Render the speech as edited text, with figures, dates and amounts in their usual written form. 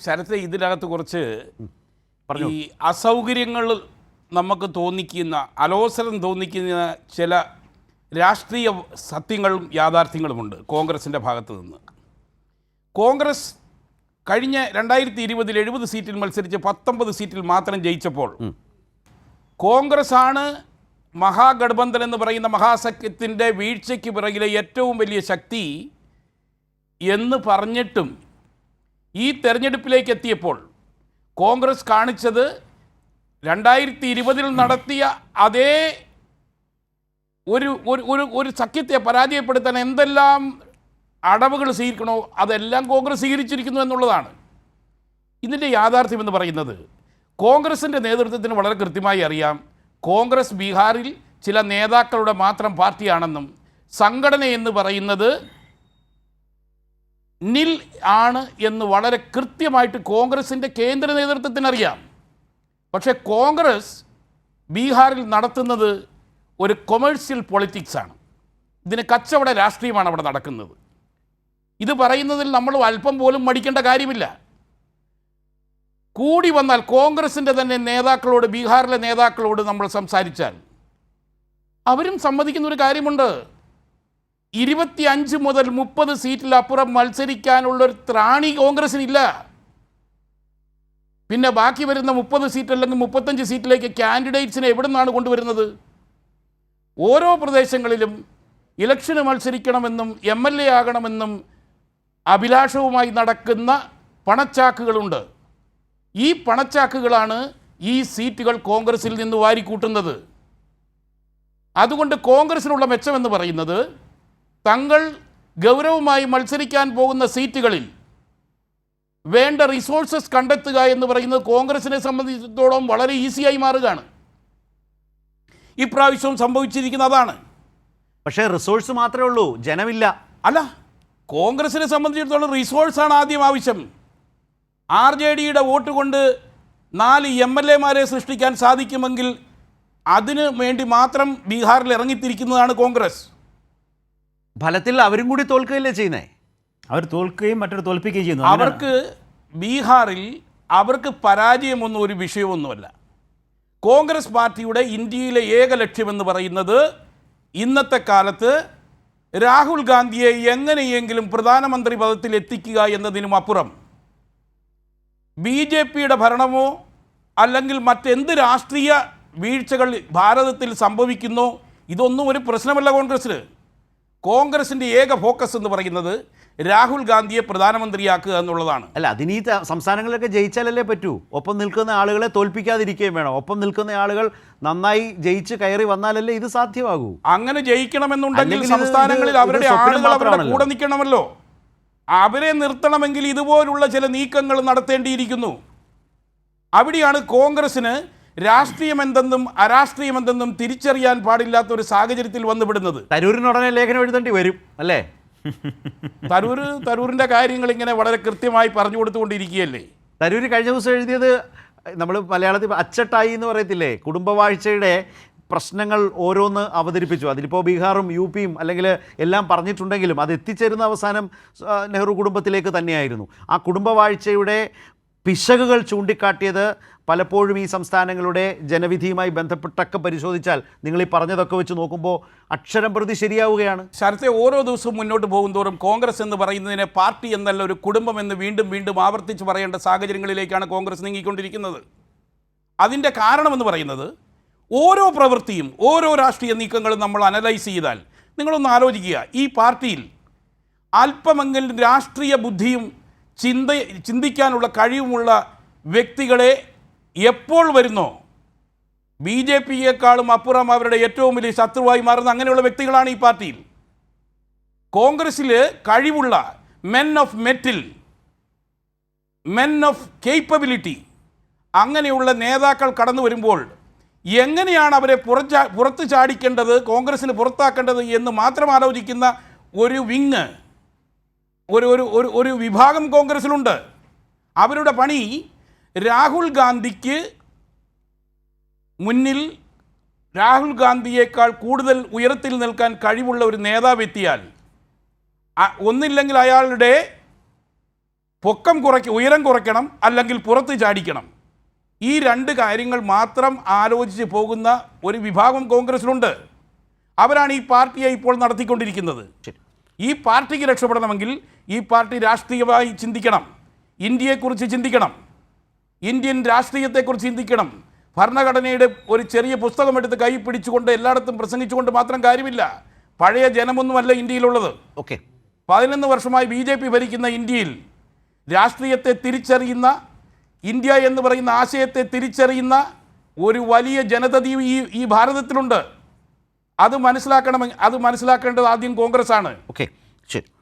ശരത്തെ ഇതിനകത്ത് കുറച്ച് ഈ അസൗകര്യങ്ങൾ നമുക്ക് തോന്നിക്കുന്ന അലോസരം തോന്നിക്കുന്ന ചില രാഷ്ട്രീയ സത്യങ്ങളും യാഥാർത്ഥ്യങ്ങളുമുണ്ട് കോൺഗ്രസിൻ്റെ ഭാഗത്ത് നിന്ന്. കോൺഗ്രസ് കഴിഞ്ഞ 2020 70 സീറ്റിൽ മത്സരിച്ച് 19 സീറ്റിൽ മാത്രം ജയിച്ചപ്പോൾ കോൺഗ്രസ് ആണ് മഹാഗഠബന്ധൻ എന്ന് പറയുന്ന മഹാസഖ്യത്തിൻ്റെ വീഴ്ചയ്ക്ക് പിറകിലെ ഏറ്റവും വലിയ ശക്തി എന്ന് പറഞ്ഞിട്ടും ഈ തെരഞ്ഞെടുപ്പിലേക്ക് എത്തിയപ്പോൾ കോൺഗ്രസ് കാണിച്ചത് 2020 നടത്തിയ അതേ ഒരു സഖ്യത്തെ പരാജയപ്പെടുത്താൻ എന്തെല്ലാം അടവുകൾ സ്വീകരിക്കണോ അതെല്ലാം കോൺഗ്രസ് സ്വീകരിച്ചിരിക്കുന്നു എന്നുള്ളതാണ്. ഇതിൻ്റെ യാഥാർത്ഥ്യം എന്ന് പറയുന്നത് കോൺഗ്രസിൻ്റെ നേതൃത്വത്തിന് വളരെ കൃത്യമായി അറിയാം കോൺഗ്രസ് ബീഹാറിൽ ചില നേതാക്കളുടെ മാത്രം പാർട്ടിയാണെന്നും സംഘടന എന്ന് പറയുന്നത് നിൽ ആണ് എന്ന് വളരെ കൃത്യമായിട്ട് കോൺഗ്രസിൻ്റെ കേന്ദ്ര നേതൃത്വത്തിനറിയാം. പക്ഷേ കോൺഗ്രസ് ബീഹാറിൽ നടത്തുന്നത് ഒരു കൊമേഴ്സ്യൽ പൊളിറ്റിക്സാണ്. ഇതിന് കച്ചവട രാഷ്ട്രീയമാണ് അവിടെ നടക്കുന്നത്. ഇത് പറയുന്നതിൽ നമ്മൾ അല്പം പോലും മടിക്കേണ്ട കാര്യമില്ല. കൂടി വന്നാൽ കോൺഗ്രസിൻ്റെ തന്നെ നേതാക്കളോട്, ബീഹാറിലെ നേതാക്കളോട് നമ്മൾ സംസാരിച്ചാൽ അവരും സമ്മതിക്കുന്ന ഒരു കാര്യമുണ്ട്. 25 മുതൽ 30 സീറ്റിലപ്പുറം മത്സരിക്കാനുള്ളൊരു ത്രാണി കോൺഗ്രസിനില്ല. പിന്നെ ബാക്കി വരുന്ന 30 സീറ്റ് അല്ലെങ്കിൽ 35 സീറ്റിലേക്ക് കാൻഡിഡേറ്റ്സിനെ എവിടെ നിന്നാണ് കൊണ്ടുവരുന്നത്? ഓരോ പ്രദേശങ്ങളിലും ഇലക്ഷന് മത്സരിക്കണമെന്നും MLA ആകണമെന്നും അഭിലാഷവുമായി നടക്കുന്ന പണച്ചാക്കുകളുണ്ട്. ഈ പണച്ചാക്കുകളാണ് ഈ സീറ്റുകൾ കോൺഗ്രസിൽ നിന്ന് വാരിക്കൂട്ടുന്നത്. അതുകൊണ്ട് കോൺഗ്രസിനുള്ള മെച്ചമെന്ന് പറയുന്നത് തങ്ങൾ ഗൗരവമായി മത്സരിക്കാൻ പോകുന്ന സീറ്റുകളിൽ വേണ്ട റിസോഴ്സസ് കണ്ടെത്തുക എന്ന് പറയുന്നത് കോൺഗ്രസിനെ സംബന്ധിച്ചിടത്തോളം വളരെ ഈസിയായി മാറുകയാണ്. ഇപ്രാവശ്യവും സംഭവിച്ചിരിക്കുന്ന അതാണ്. പക്ഷേ റിസോഴ്സ് മാത്രമേ ഉള്ളൂ, ജനമില്ല. അല്ല, കോൺഗ്രസിനെ സംബന്ധിച്ചിടത്തോളം റിസോഴ്സാണ് ആദ്യം ആവശ്യം. RJDയുടെ വോട്ട് കൊണ്ട് 4 MLA സൃഷ്ടിക്കാൻ സാധിക്കുമെങ്കിൽ അതിന് വേണ്ടി മാത്രം ബീഹാറിൽ ഇറങ്ങിത്തിരിക്കുന്നതാണ് കോൺഗ്രസ്. ഫലത്തിൽ അവരും കൂടി തോൽക്കുകയല്ലേ ചെയ്യുന്നത്. അവർ തോൽക്കുകയും മറ്റൊരു തോൽപ്പിക്കുകയും ചെയ്യുന്നു. അവർക്ക് ബീഹാറിൽ അവർക്ക് പരാജയമൊന്നും ഒരു വിഷയമൊന്നുമല്ല. കോൺഗ്രസ് പാർട്ടിയുടെ ഇന്ത്യയിലെ ഏക ലക്ഷ്യമെന്ന് പറയുന്നത് ഇന്നത്തെ കാലത്ത് രാഹുൽ ഗാന്ധിയെ എങ്ങനെയെങ്കിലും പ്രധാനമന്ത്രി പദത്തിൽ എത്തിക്കുക എന്നതിനും അപ്പുറം BJPയുടെ ഭരണമോ അല്ലെങ്കിൽ മറ്റെന്ത് രാഷ്ട്രീയ വീഴ്ചകൾ ഭാരതത്തിൽ സംഭവിക്കുന്നോ ഇതൊന്നും ഒരു പ്രശ്നമല്ല കോൺഗ്രസ്സിന്. കോൺഗ്രസിൻ്റെ ഏക ഫോക്കസ് എന്ന് പറയുന്നത് രാഹുൽ ഗാന്ധിയെ പ്രധാനമന്ത്രിയാക്കുക എന്നുള്ളതാണ്. അല്ല, അതിന് ഈ സംസ്ഥാനങ്ങളിലൊക്കെ ജയിച്ചാലല്ലേ പറ്റൂ. ഒപ്പം നിൽക്കുന്ന ആളുകളെ തോൽപ്പിക്കാതിരിക്കുകയും വേണം. ഒപ്പം നിൽക്കുന്ന ആളുകൾ നന്നായി ജയിച്ച് കയറി വന്നാലല്ലേ ഇത് സാധ്യമാകൂ. അങ്ങനെ ജയിക്കണമെന്നുണ്ടെങ്കിൽ സംസ്ഥാനങ്ങളിൽ അവരുടെ ആളുകൾ അവരുടെ കൂടെ നിൽക്കണമല്ലോ. അവരെ നിർത്തണമെങ്കിൽ ഇതുപോലുള്ള ചില നീക്കങ്ങൾ നടത്തേണ്ടിയിരിക്കുന്നു. അവിടെയാണ് കോൺഗ്രസിന് രാഷ്ട്രീയമെന്തെന്നും അരാഷ്ട്രീയമെന്തെന്നും തിരിച്ചറിയാൻ പാടില്ലാത്ത ഒരു സാഹചര്യത്തിൽ വന്നുവിടുന്നത്. തരൂരിനുടനെ ലേഖനം എഴുതേണ്ടി വരും അല്ലേ? തരൂരിൻ്റെ കാര്യങ്ങൾ ഇങ്ങനെ വളരെ കൃത്യമായി പറഞ്ഞു കൊടുത്തുകൊണ്ടിരിക്കുകയല്ലേ. തരൂർ കഴിഞ്ഞ ദിവസം എഴുതിയത് നമ്മൾ മലയാളത്തിൽ അച്ചട്ടായി എന്ന് പറയത്തില്ലേ, കുടുംബവാഴ്ചയുടെ പ്രശ്നങ്ങൾ ഓരോന്ന് അവതരിപ്പിച്ചു. അതിലിപ്പോൾ ബീഹാറും UPയും അല്ലെങ്കിൽ എല്ലാം പറഞ്ഞിട്ടുണ്ടെങ്കിലും അത് എത്തിച്ചേരുന്ന അവസാനം നെഹ്റു കുടുംബത്തിലേക്ക് തന്നെയായിരുന്നു. ആ കുടുംബവാഴ്ചയുടെ പിശകുകൾ ചൂണ്ടിക്കാട്ടിയത് പലപ്പോഴും ഈ സംസ്ഥാനങ്ങളുടെ ജനവിധിയുമായി ബന്ധപ്പെട്ടൊക്കെ പരിശോധിച്ചാൽ നിങ്ങൾ ഈ പറഞ്ഞതൊക്കെ വെച്ച് നോക്കുമ്പോൾ അക്ഷരം പ്രതി ശരിയാവുകയാണ്. ശരത്തെ ഓരോ ദിവസവും മുന്നോട്ട് പോകുന്തോറും കോൺഗ്രസ് എന്ന് പറയുന്നതിനെ പാർട്ടി എന്നല്ല ഒരു കുടുംബം എന്ന് വീണ്ടും വീണ്ടും ആവർത്തിച്ച് പറയേണ്ട സാഹചര്യങ്ങളിലേക്കാണ് കോൺഗ്രസ് നീങ്ങിക്കൊണ്ടിരിക്കുന്നത്. അതിൻ്റെ കാരണമെന്ന് പറയുന്നത് ഓരോ പ്രവൃത്തിയും ഓരോ രാഷ്ട്രീയ നീക്കങ്ങളും നമ്മൾ അനലൈസ് ചെയ്താൽ നിങ്ങളൊന്ന് ആലോചിക്കുക. ഈ പാർട്ടിയിൽ അല്പമെങ്കിലും രാഷ്ട്രീയ ബുദ്ധിയും ചിന്തിക്കാനുള്ള കഴിവുമുള്ള വ്യക്തികളെ എപ്പോൾ വരുന്നോ BJPയേക്കാളും അപ്പുറം അവരുടെ ഏറ്റവും വലിയ ശത്രുവായി മാറുന്ന അങ്ങനെയുള്ള വ്യക്തികളാണ് ഈ പാർട്ടിയിൽ. കോൺഗ്രസ്സിൽ കഴിവുള്ള men of മെറ്റിൽ, men of capability അങ്ങനെയുള്ള നേതാക്കൾ കടന്നു വരുമ്പോൾ എങ്ങനെയാണ് അവരെ പുറത്ത് ചാടിക്കേണ്ടത്, കോൺഗ്രസ്സിന് പുറത്താക്കേണ്ടത് എന്ന് മാത്രം ആലോചിക്കുന്ന ഒരു വിങ്, ഒരു വിഭാഗം കോൺഗ്രസ്സിലുണ്ട്. അവരുടെ പണി രാഹുൽ ഗാന്ധിക്ക് മുന്നിൽ രാഹുൽ ഗാന്ധിയേക്കാൾ കൂടുതൽ ഉയരത്തിൽ നിൽക്കാൻ കഴിവുള്ള ഒരു നേതാവ് എത്തിയാൽ ഒന്നില്ലെങ്കിൽ അയാളുടെ ഉയരം കുറയ്ക്കണം, അല്ലെങ്കിൽ പുറത്ത് ചാടിക്കണം. ഈ രണ്ട് കാര്യങ്ങൾ മാത്രം ആലോചിച്ച് പോകുന്ന ഒരു വിഭാഗം കോൺഗ്രസിലുണ്ട്. അവരാണ് ഈ പാർട്ടിയെ ഇപ്പോൾ നടത്തിക്കൊണ്ടിരിക്കുന്നത്. ഈ പാർട്ടിക്ക് രക്ഷപ്പെടണമെങ്കിൽ ഈ പാർട്ടി രാഷ്ട്രീയമായി ചിന്തിക്കണം, ഇന്ത്യയെക്കുറിച്ച് ചിന്തിക്കണം, ഇന്ത്യൻ രാഷ്ട്രീയത്തെക്കുറിച്ച് ചിന്തിക്കണം. ഭരണഘടനയുടെ ഒരു ചെറിയ പുസ്തകമെടുത്ത് കൈ പിടിച്ചുകൊണ്ട് എല്ലായിടത്തും പ്രസംഗിച്ചുകൊണ്ട് മാത്രം കാര്യമില്ല. പഴയ ജനമൊന്നുമല്ല ഇന്ത്യയിലുള്ളത്. 11 വർഷമായി BJP ഭരിക്കുന്ന ഇന്ത്യയിൽ രാഷ്ട്രീയത്തെ തിരിച്ചറിയുന്ന, ഇന്ത്യ എന്ന് പറയുന്ന ആശയത്തെ തിരിച്ചറിയുന്ന ഒരു വലിയ ജനതതി ഈ ഭാരതത്തിലുണ്ട്. അത് മനസ്സിലാക്കേണ്ടത് ആദ്യം കോൺഗ്രസ് ആണ്. ശരി.